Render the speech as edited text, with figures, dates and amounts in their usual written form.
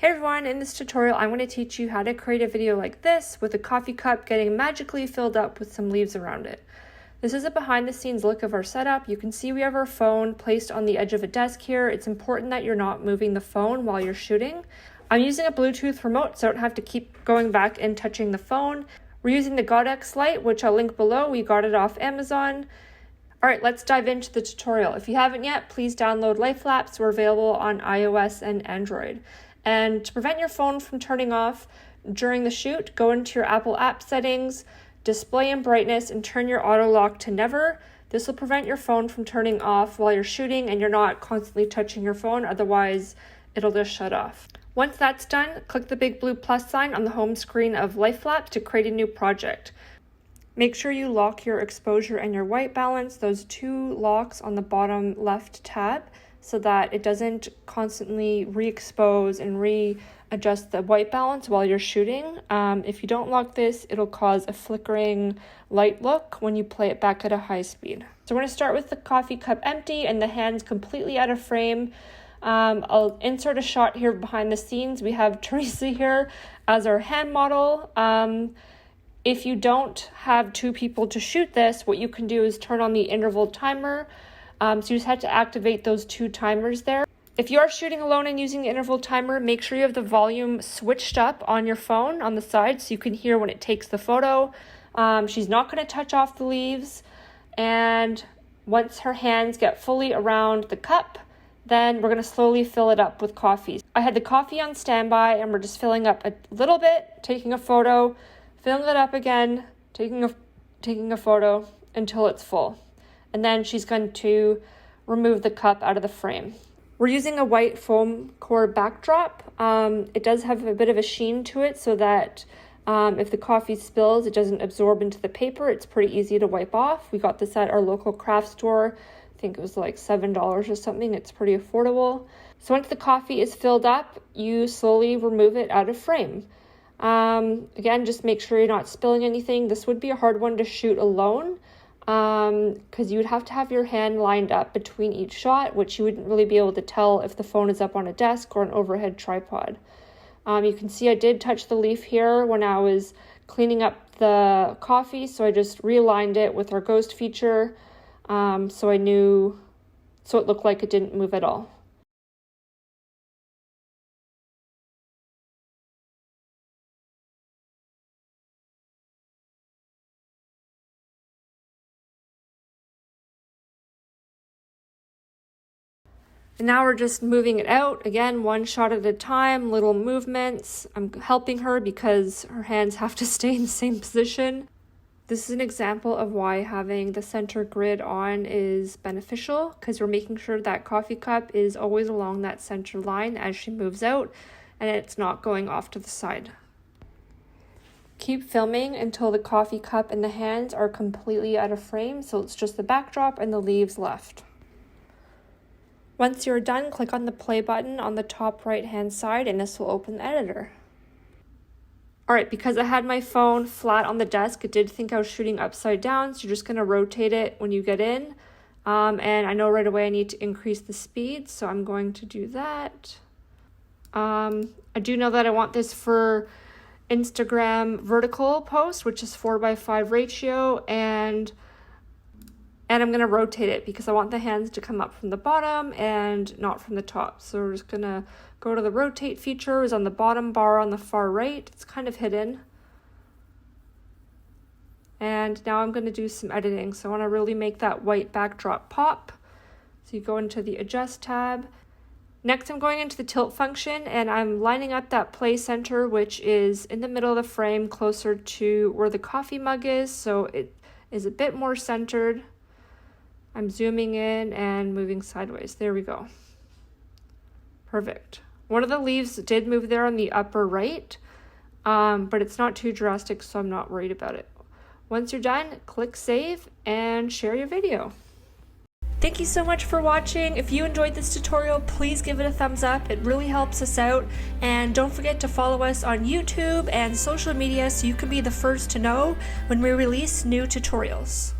Hey everyone, in this tutorial I'm going to teach you how to create a video like this with a coffee cup getting magically filled up with some leaves around it. This is a behind the scenes look of our setup. You can see we have our phone placed on the edge of a desk here. It's important that you're not moving the phone while you're shooting. I'm using a Bluetooth remote so I don't have to keep going back and touching the phone. We're using the Godex light, which I'll link below. We got it off Amazon. Alright, let's dive into the tutorial. If you haven't yet, please download Lapse. We're available on iOS and Android. And to prevent your phone from turning off during the shoot, go into your Apple app settings, display and brightness, and turn your auto lock to never. This will prevent your phone from turning off while you're shooting and you're not constantly touching your phone, otherwise it'll just shut off. Once that's done, click the big blue plus sign on the home screen of Lapse to create a new project. Make sure you lock your exposure and your white balance, those two locks on the bottom left tab, so that it doesn't constantly re-expose and readjust the white balance while you're shooting. If you don't lock this, it'll cause a flickering light look when you play it back at a high speed. So we're going to start with the coffee cup empty and the hands completely out of frame. I'll insert a shot here behind the scenes. We have Teresa here as our hand model. If you don't have two people to shoot this, what you can do is turn on the interval timer. So you just have to activate those two timers there. If you are shooting alone and using the interval timer, make sure you have the volume switched up on your phone on the side so you can hear when it takes the photo. She's not going to touch off the leaves. And once her hands get fully around the cup, then we're going to slowly fill it up with coffee. I had the coffee on standby and we're just filling up a little bit, taking a photo, filling it up again, taking a photo until it's full. And then she's going to remove the cup out of the frame. We're using a white foam core backdrop. It does have a bit of a sheen to it so that if the coffee spills, it doesn't absorb into the paper. It's pretty easy to wipe off. We got this at our local craft store. I think it was like $7 or something. It's pretty affordable. So once the coffee is filled up, you slowly remove it out of frame. Again, just make sure you're not spilling anything. This would be a hard one to shoot alone, because you would have to have your hand lined up between each shot, which you wouldn't really be able to tell if the phone is up on a desk or an overhead tripod. You can see I did touch the leaf here when I was cleaning up the coffee, so I just realigned it with our ghost feature, so it looked like it didn't move at all. And now we're just moving it out. Again, one shot at a time, little movements. I'm helping her because her hands have to stay in the same position. This is an example of why having the center grid on is beneficial, because we're making sure that coffee cup is always along that center line as she moves out and it's not going off to the side. Keep filming until the coffee cup and the hands are completely out of frame, so it's just the backdrop and the leaves left. Once you're done, click on the play button on the top right hand side and this will open the editor. Alright, because I had my phone flat on the desk, it did think I was shooting upside down, so you're just going to rotate it when you get in. And I know right away I need to increase the speed, so I'm going to do that. I do know that I want this for Instagram vertical post, which is 4:5 ratio, and I'm going to rotate it because I want the hands to come up from the bottom and not from the top. So we're just going to go to the rotate feature. It's on the bottom bar on the far right. It's kind of hidden. And now I'm going to do some editing. So I want to really make that white backdrop pop. So you go into the adjust tab. Next, I'm going into the tilt function and I'm lining up that play center, which is in the middle of the frame closer to where the coffee mug is. So it is a bit more centered. I'm zooming in and moving sideways. There we go. Perfect. One of the leaves did move there on the upper right, but it's not too drastic, so I'm not worried about it. Once you're done, click save and share your video. Thank you so much for watching. If you enjoyed this tutorial, please give it a thumbs up. It really helps us out. And don't forget to follow us on YouTube and social media so you can be the first to know when we release new tutorials.